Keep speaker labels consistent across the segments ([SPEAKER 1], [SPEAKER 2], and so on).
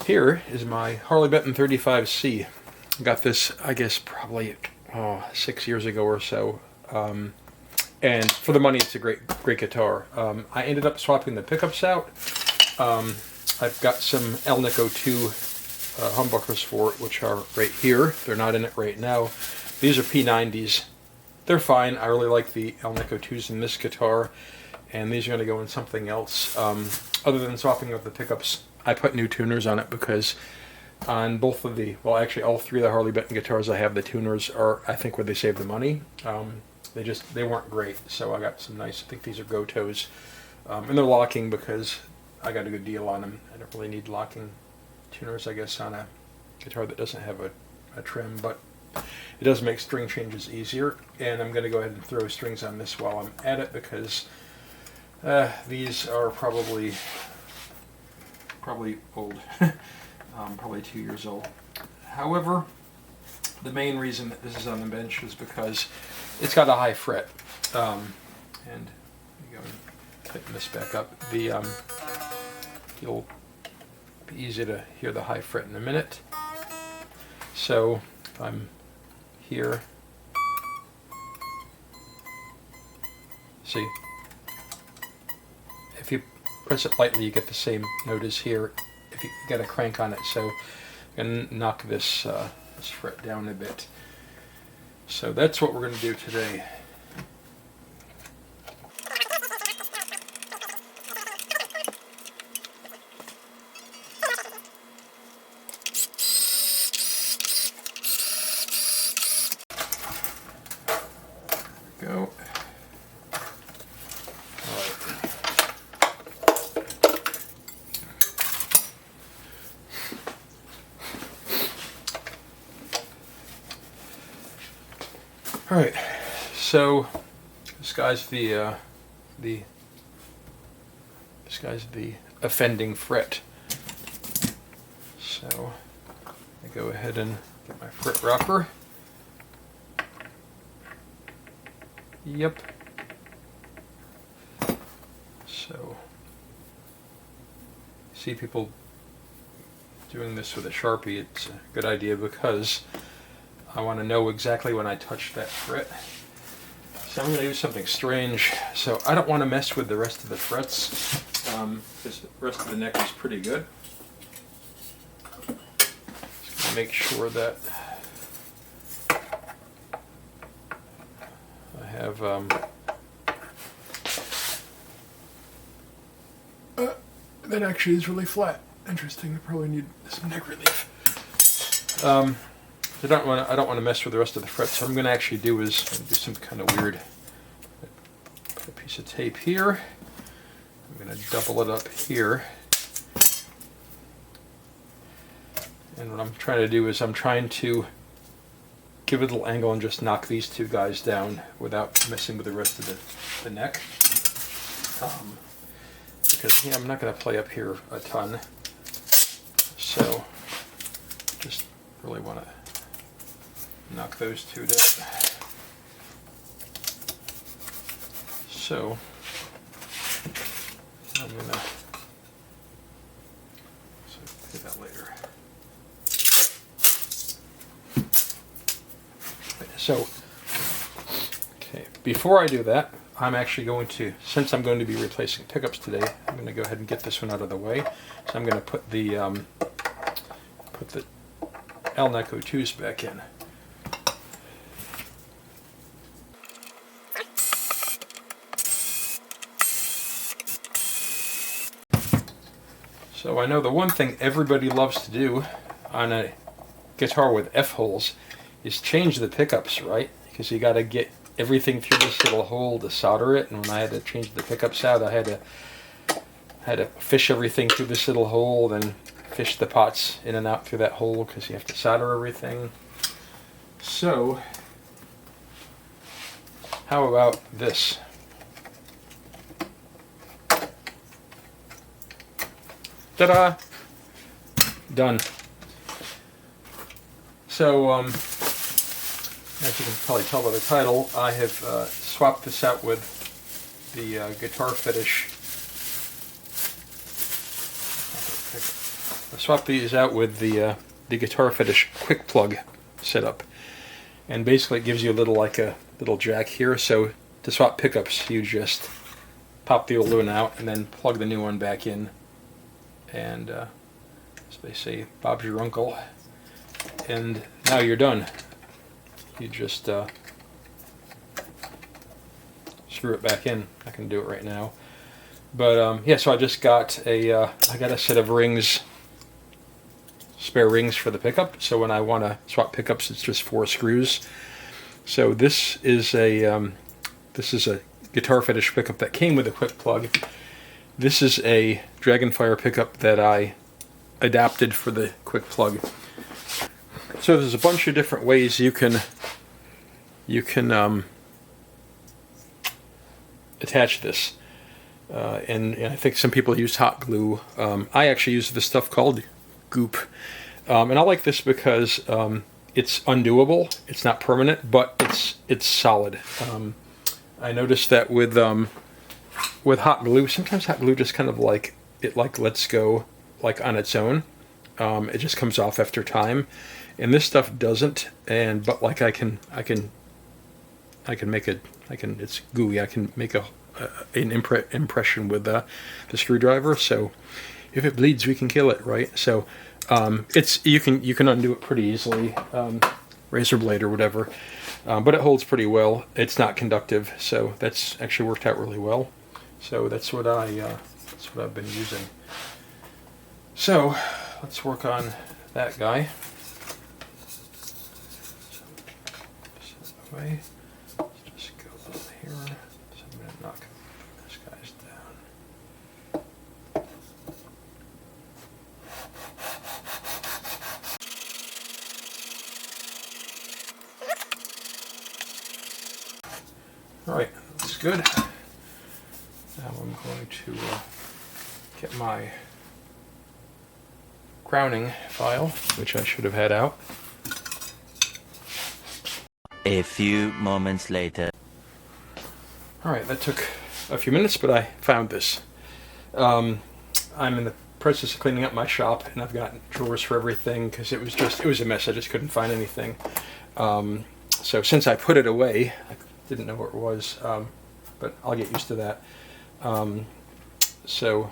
[SPEAKER 1] Here is my Harley Benton 35C. Got this, I guess, probably 6 years ago or so. And for the money, it's a great guitar. I ended up swapping the pickups out. I've got some Elnick 02 humbuckers for it, which are right here. They're not in it right now. These are P90s. They're fine. I really like the Elnick 02s in this guitar, and these are going to go in something else. Other than swapping out the pickups, I put new tuners on it because on both of the, well, actually all three of the Harley Benton guitars I have, the tuners are, I think, where they save the money. They weren't great, so I got some nice, I think these are Gotos, and they're locking because I got a good deal on them. I don't really need locking tuners, I guess, on a guitar that doesn't have a trim, but it does make string changes easier. And I'm going to go ahead and throw strings on this while I'm at it because these are probably old, probably 2 years old. However, the main reason that this is on the bench is because it's got a high fret. And let me go and tighten this back up. You'll be easy to hear the high fret in a minute. So if I'm here, see, if you press it lightly, you get the same note as here if you get a crank on it. So I'm going to knock this fret down a bit. So that's what we're going to do today. There we go. Alright, so this guy's the offending fret. So I go ahead and get my fret rocker. Yep. So see people doing this with a Sharpie. It's a good idea because I want to know exactly when I touch that fret. So I'm going to do something strange. So I don't want to mess with the rest of the frets because the rest of the neck is pretty good. Just going to make sure that I have that actually is really flat. Interesting. I probably need some neck relief. I don't want to mess with the rest of the frets. So what I'm going to actually do is do something kind of weird. Put a piece of tape here. I'm going to double it up here. And what I'm trying to do is I'm trying to give it a little angle and just knock these two guys down without messing with the rest of the neck. Because I'm not going to play up here a ton. So just really want to knock those two down. So I'm gonna do that later. So okay, before I do that, I'm actually going to, since I'm going to be replacing pickups today, I'm going to go ahead and get this one out of the way. So I'm going to put the Elnick 02s back in. So I know the one thing everybody loves to do on a guitar with F-holes is change the pickups, right? Because you got to get everything through this little hole to solder it, and when I had to change the pickups out, I had to fish everything through this little hole, then fish the pots in and out through that hole because you have to solder everything. So how about this? Ta-da! Done. So, as you can probably tell by the title, I have swapped this out with the Guitar Fetish I swapped these out with the Guitar Fetish Kwikplug setup, and basically it gives you a little jack here. So to swap pickups, you just pop the old one out and then plug the new one back in, and as they say, Bob's your uncle. And now you're done. You just screw it back in. I can do it right now. But yeah, so I just got I got a set of rings, spare rings for the pickup. So when I want to swap pickups, it's just 4 screws. So this is a Guitar Fetish pickup that came with a Kwikplug. This is a Dragonfire pickup that I adapted for the Kwikplug. So there's a bunch of different ways you can attach this, and I think some people use hot glue. I actually use this stuff called goop, and I like this because it's undoable. It's not permanent, but it's solid. I noticed that with hot glue, sometimes hot glue just kind of lets go on its own. It just comes off after time, and this stuff doesn't. But I can make it's gooey. I can make an impression with the screwdriver. So if it bleeds, we can kill it, right? So you can undo it pretty easily, razor blade or whatever. But it holds pretty well. It's not conductive, so that's actually worked out really well. So that's what I've been using. So let's work on that guy. Away. Let's just go down here. So I'm going to knock this guy's down. Alright, that's good. Now I'm going to get my crowning file, which I should have had out.
[SPEAKER 2] A few moments later.
[SPEAKER 1] Alright, that took a few minutes, but I found this. I'm in the process of cleaning up my shop, and I've got drawers for everything because it was a mess. I just couldn't find anything. So since I put it away, I didn't know where it was, but I'll get used to that. So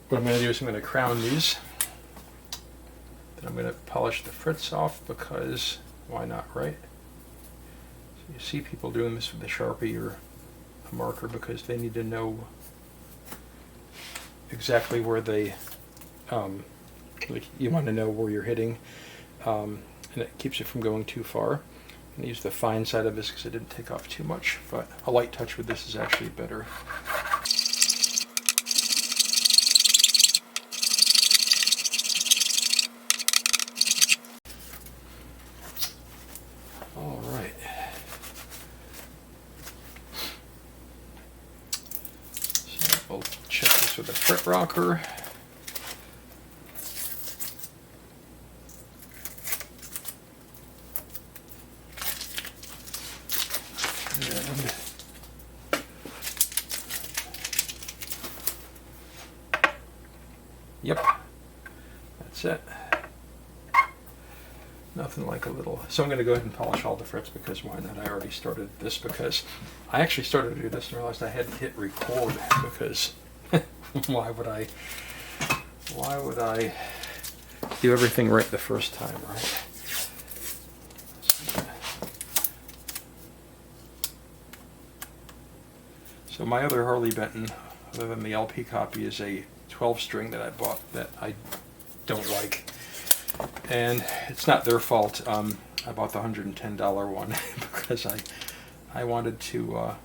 [SPEAKER 1] what I'm going to do is I'm going to crown these. Then I'm going to polish the frets off because why not, right? So you see people doing this with a Sharpie or a marker because they need to know exactly where they, you want to know where you're hitting, and it keeps it from going too far. I'm going to use the fine side of this because it didn't take off too much, but a light touch with this is actually better. Alright. So we'll check this with a fret rocker. Yep, that's it. Nothing like a little. So I'm going to go ahead and polish all the frets because why not? I already started this because I actually started to do this and realized I had to hit record because why would I do everything right the first time, right? So my other Harley Benton, other than the LP copy, is a 12 string that I bought that I don't like, and it's not their fault. I bought the $110 one because I wanted to. I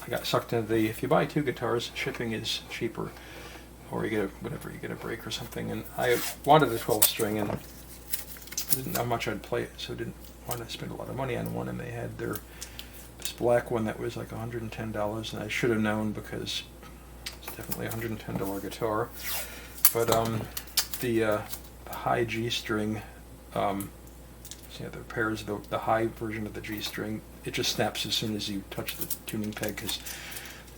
[SPEAKER 1] got sucked into the, if you buy 2 guitars, shipping is cheaper, or you get a break or something. And I wanted a 12 string, and I didn't know how much I'd play it, so I didn't want to spend a lot of money on one. And they had this black one that was like $110, and I should have known because it's definitely a $110 guitar. But the high G string, the pairs, the high version of the G string, it just snaps as soon as you touch the tuning peg because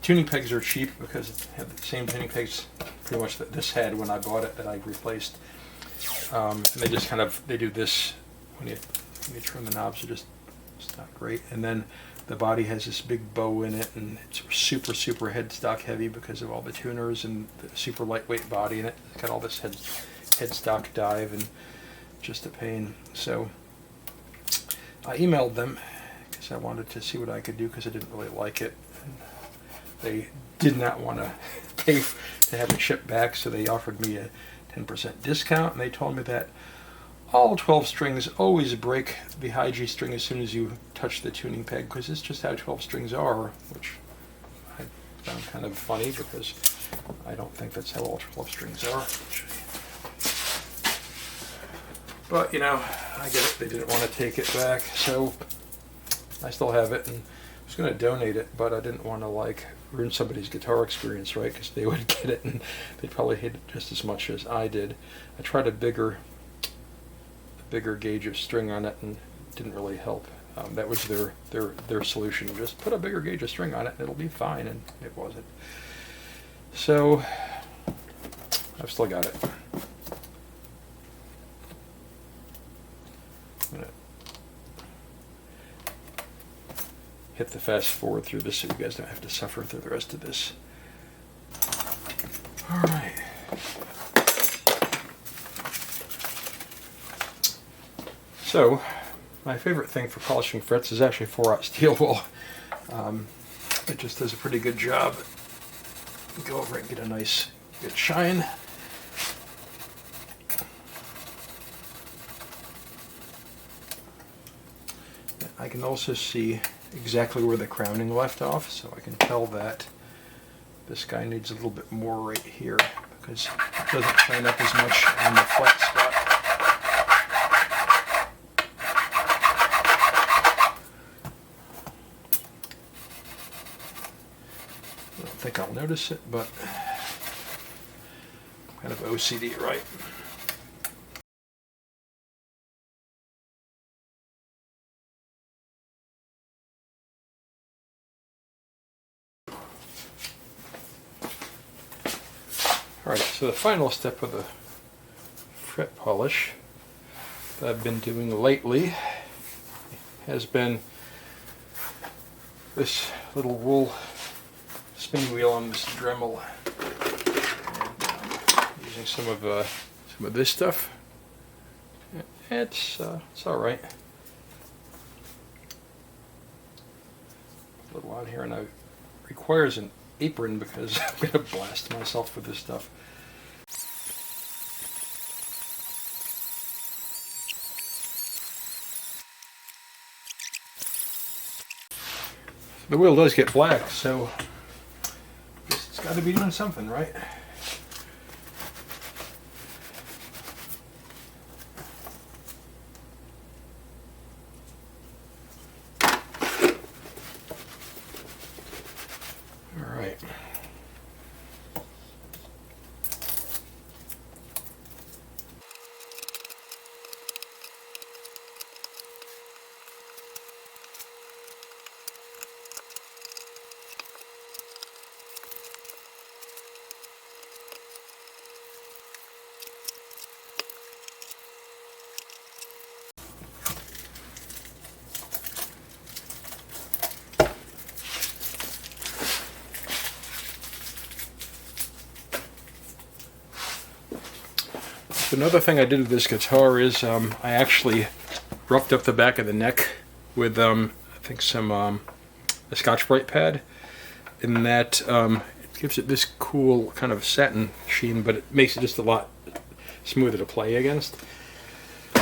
[SPEAKER 1] tuning pegs are cheap because it had the same tuning pegs pretty much that this had when I bought it that I replaced. And they just kind of, they do this when you turn the knobs. It's not great. And then the body has this big bow in it, and it's super headstock heavy because of all the tuners and the super lightweight body in it. It's got all this headstock dive and just a pain. So I emailed them because I wanted to see what I could do because I didn't really like it. And they did not want to pay to have it shipped back, so they offered me a 10% discount, and they told me that all 12 strings always break the high G string as soon as you touch the tuning peg, because it's just how 12 strings are, which I found kind of funny because I don't think that's how all 12 strings are. But, you know, I get it. They didn't want to take it back, so I still have it, and I was going to donate it, but I didn't want to, like, ruin somebody's guitar experience, right? Because they would get it, and they'd probably hate it just as much as I did. I tried a bigger gauge of string on it, and it didn't really help. That was their solution. Just put a bigger gauge of string on it, and it'll be fine, and it wasn't. So I've still got it. I'm gonna hit the fast forward through this so you guys don't have to suffer through the rest of this. All right. So, my favorite thing for polishing frets is actually 4/0 steel wool. It just does a pretty good job. Go over it and get a nice good shine. I can also see exactly where the crowning left off, so I can tell that this guy needs a little bit more right here because it doesn't shine up as much on the flat spot. I don't think I'll notice it, but I'm kind of OCD, right? Alright, so the final step of the fret polish that I've been doing lately has been this little wool spinning wheel on this Dremel, and using some of this stuff. It's all right. A little on here, and it requires an apron because I'm going to blast myself with this stuff. The wheel does get black, so it's got to be doing something, right? All right. Another thing I did with this guitar is I actually roughed up the back of the neck with I think some a Scotch-Brite pad, and that it gives it this cool kind of satin sheen, but it makes it just a lot smoother to play against.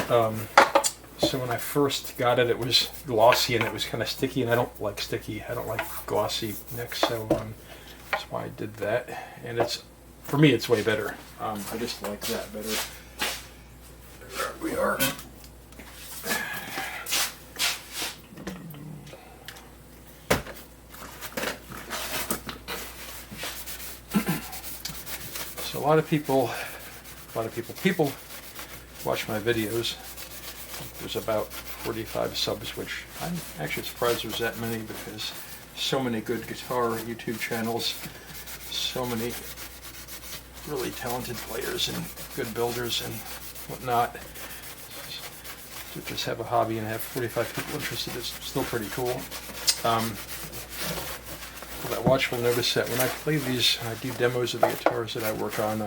[SPEAKER 1] So when I first got it, it was glossy and it was kind of sticky, and I don't like sticky. I don't like glossy necks, so that's why I did that. And it's, for me, it's way better. I just like that better. There we are. So a lot of people watch my videos. There's about 45 subs, which I'm actually surprised there's that many because so many good guitar YouTube channels, so many really talented players and good builders and whatnot. To just have a hobby and have 45 people interested is still pretty cool. People that watch will notice that when I play these, I do demos of the guitars that I work on.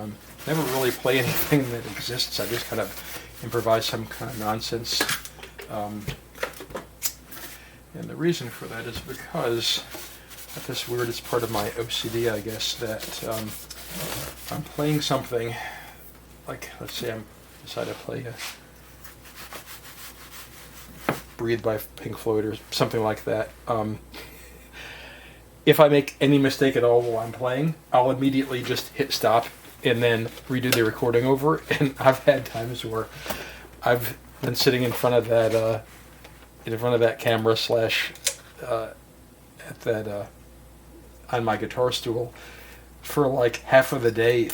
[SPEAKER 1] Never really play anything that exists. I just kind of improvise some kind of nonsense. And the reason for that is because at this weirdest part of my OCD, I guess, that I'm playing something, like, let's say I decide to play Breathe by Pink Floyd or something like that. If I make any mistake at all while I'm playing, I'll immediately just hit stop and then redo the recording over. And I've had times where I've been sitting in front of that camera at that on my guitar stool for like half of the day,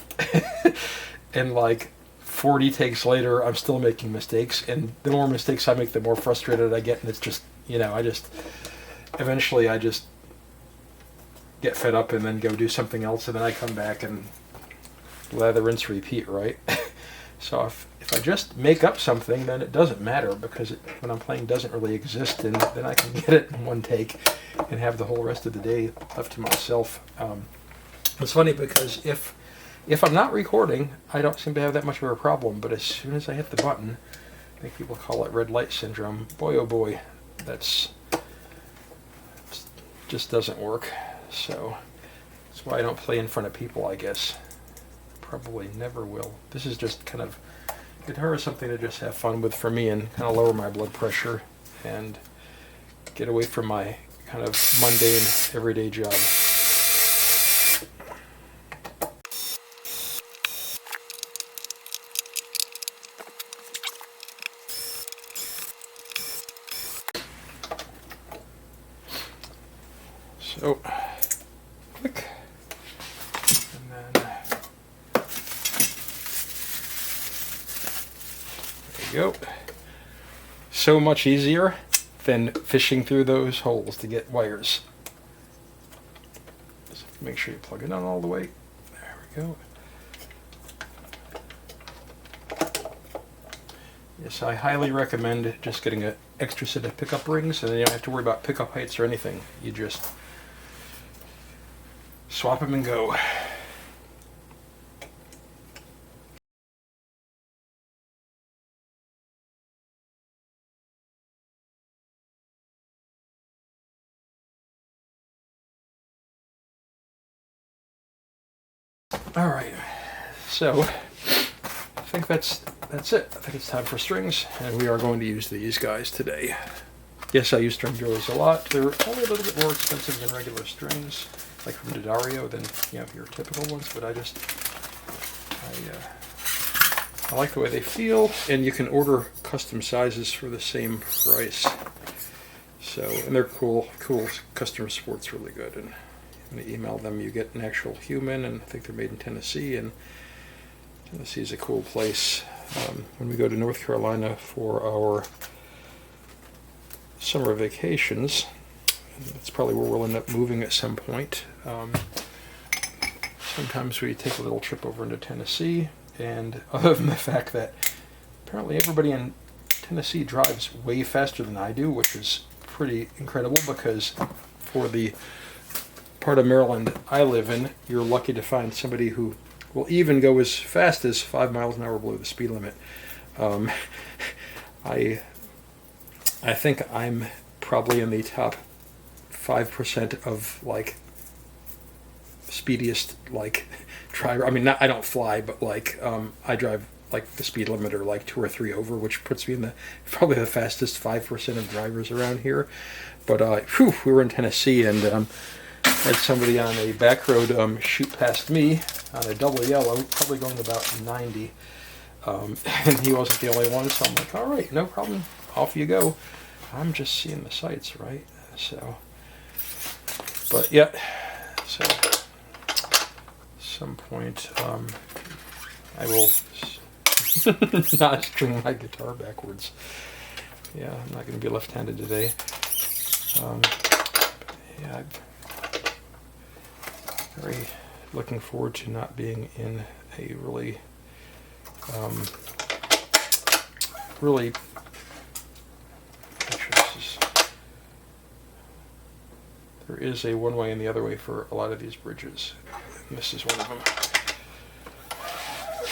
[SPEAKER 1] and like 40 takes later, I'm still making mistakes, and the more mistakes I make, the more frustrated I get, and it's just, eventually I just get fed up and then go do something else, and then I come back and lather, rinse, repeat, right? So if I just make up something, then it doesn't matter, because when I'm playing doesn't really exist, and then I can get it in one take and have the whole rest of the day left to myself. It's funny because if I'm not recording, I don't seem to have that much of a problem, but as soon as I hit the button, I think people call it red light syndrome. Boy, oh boy, just doesn't work. So that's why I don't play in front of people, I guess. Probably never will. This is just kind of, guitar is something to just have fun with for me and kind of lower my blood pressure and get away from my kind of mundane everyday job. So, click, and then there you go. So much easier than fishing through those holes to get wires. Just make sure you plug it in all the way. There we go. Yes, I highly recommend just getting an extra set of pickup rings, and then you don't have to worry about pickup heights or anything. You just swap them and go. All right, so I think that's it. I think it's time for strings, and we are going to use these guys today. Yes, I use string joys a lot. They're only a little bit more expensive than regular strings, like from D'Addario, than your typical ones. But I like the way they feel, and you can order custom sizes for the same price. So, and they're cool. Customer support's really good, and when you email them, you get an actual human, and I think they're made in Tennessee, and Tennessee is a cool place. When we go to North Carolina for our summer vacations, and that's probably where we'll end up moving at some point. Sometimes we take a little trip over into Tennessee, and other than the fact that apparently everybody in Tennessee drives way faster than I do, which is pretty incredible, because for the part of Maryland I live in, you're lucky to find somebody who will even go as fast as 5 miles an hour below the speed limit. I think I'm probably in the top 5% of like speediest driver. I mean, I don't fly, but I drive like the speed limit or like 2 or 3 over, which puts me in the probably the fastest 5% of drivers around here. But we were in Tennessee, and had somebody on a back road shoot past me on a double yellow, probably going about 90, and he wasn't the only one. So I'm like, all right, no problem, off you go. I'm just seeing the sights, right? So, but yeah, so at some point I will not string my guitar backwards. Yeah, I'm not going to be left-handed today. Yeah, Very looking forward to not being in a really, really. Actually, there is a one way and the other way for a lot of these bridges, and this is one of them.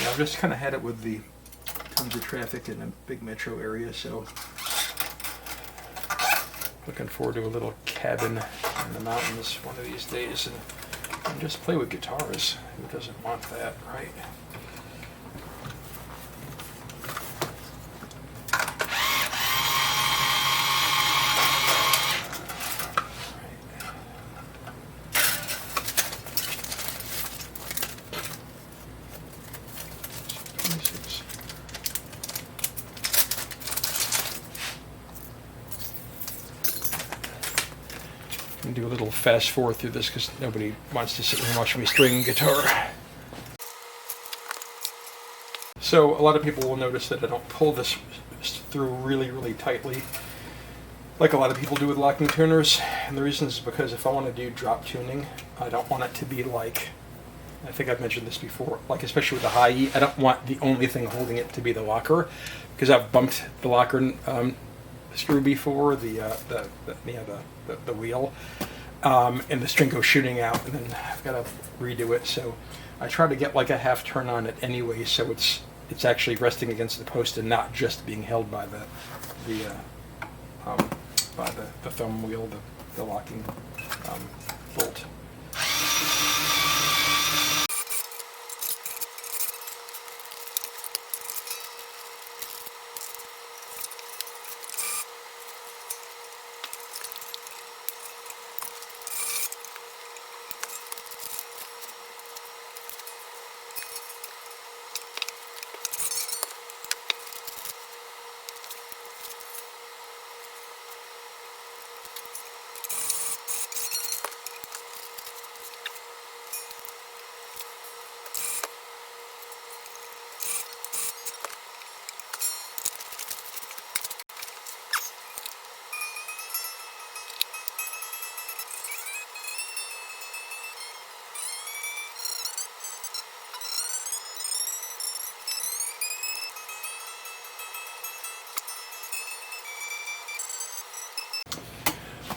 [SPEAKER 1] Now, I've just kind of had it with the tons of traffic in a big metro area, so looking forward to a little cabin in the mountains one of these days and just play with guitars. Who doesn't want that, right? Do a little fast forward through this because nobody wants to sit and watch me string guitar. So a lot of people will notice that I don't pull this through really, really tightly like a lot of people do with locking tuners. And the reason is because if I want to do drop tuning, I don't want it to be like, I think I've mentioned this before, like especially with the high E, I don't want the only thing holding it to be the locker, because I've bumped the locker screw before, the wheel, and the string goes shooting out, and then I've got to redo it. So I try to get like a half turn on it anyway, so it's actually resting against the post and not just being held by the thumb wheel, the locking bolt.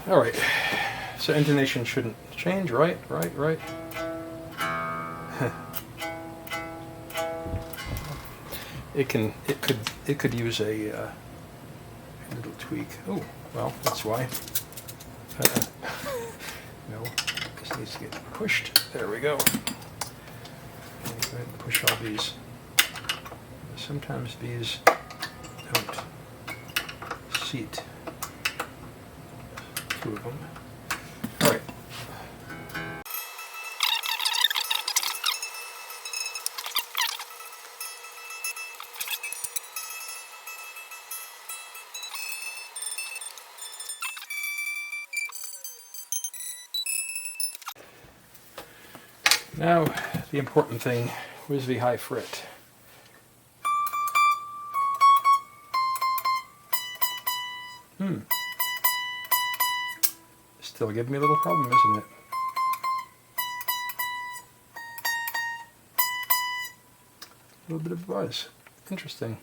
[SPEAKER 1] All right, so intonation shouldn't change, right? It could use a little tweak. Oh, well, that's why. No, this needs to get pushed. There we go. Go ahead and push all these. Sometimes these don't seat. Two of them. All right. Now, the important thing was the high fret. Still giving me a little problem, isn't it? A little bit of buzz. Interesting.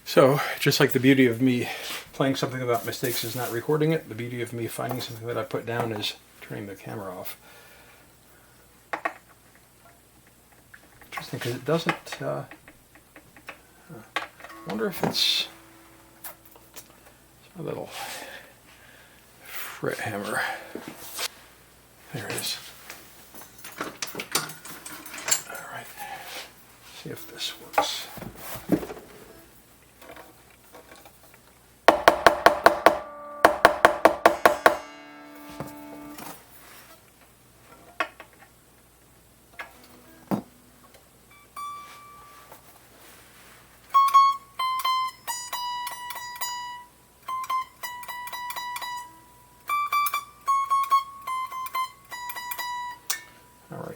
[SPEAKER 1] So, just like the beauty of me playing something about mistakes is not recording it, the beauty of me finding something that I put down is turning the camera off. Interesting, because it doesn't... I wonder if it's a little fret hammer. There it is. All right. See if this works.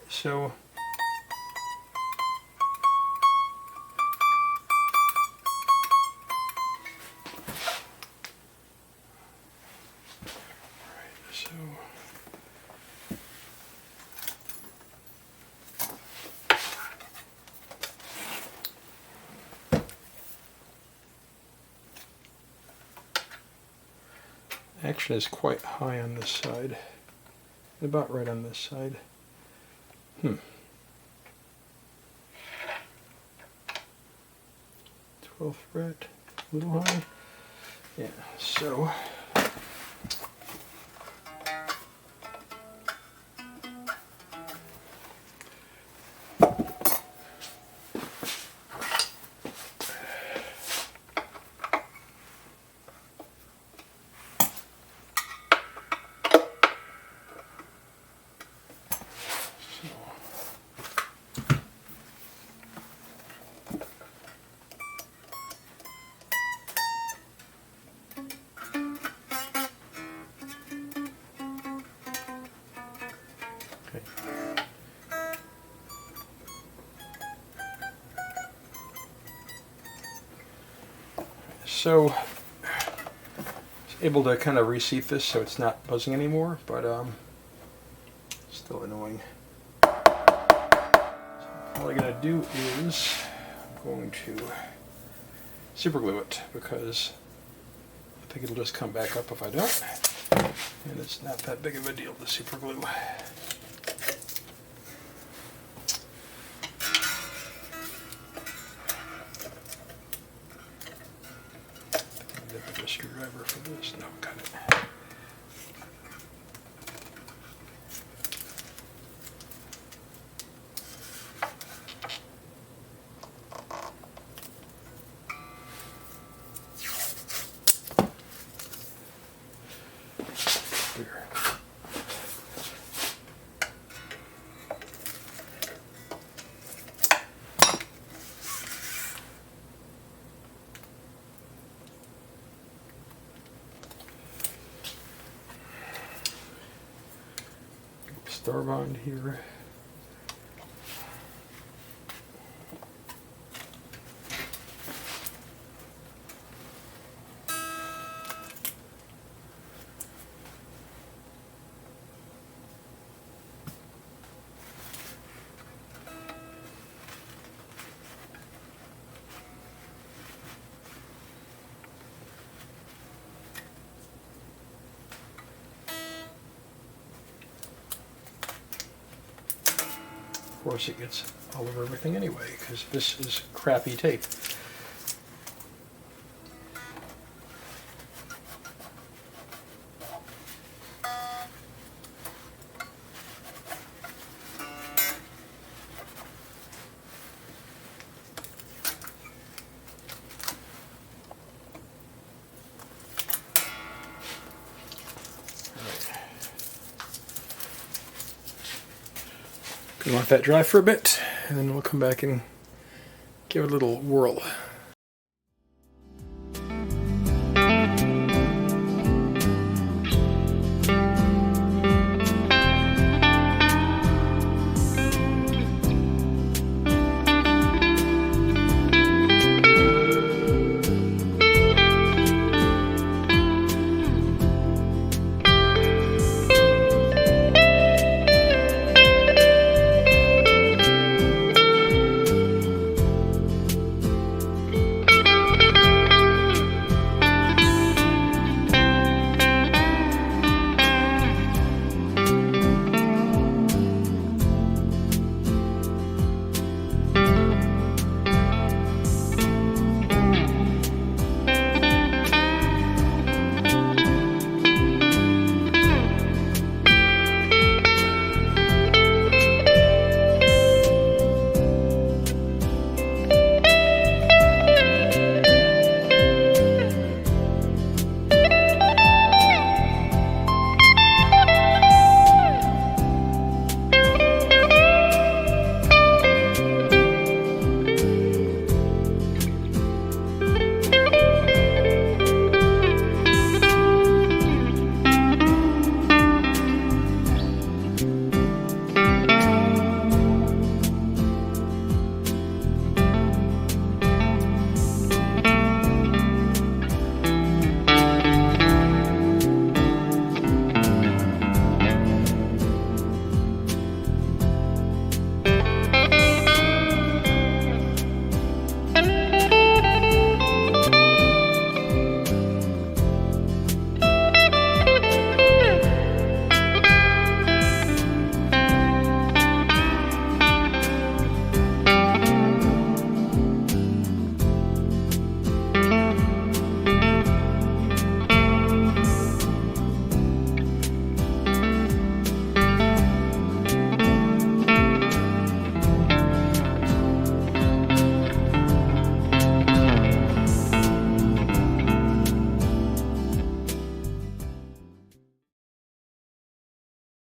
[SPEAKER 1] So Action is quite high on this side. About right on this side. 12th fret, a little high. Yeah, so So, I was able to kind of reseat this so it's not buzzing anymore, but still annoying. So all I'm going to do is I'm going to super glue it because I think it'll just come back up if I don't. And it's not that big of a deal to super glue. A screwdriver for this. No, got it. Here. Star bond here. Of course it gets all over everything anyway because this is crappy tape. Gonna let that dry for a bit, and then we'll come back and give it a little whirl.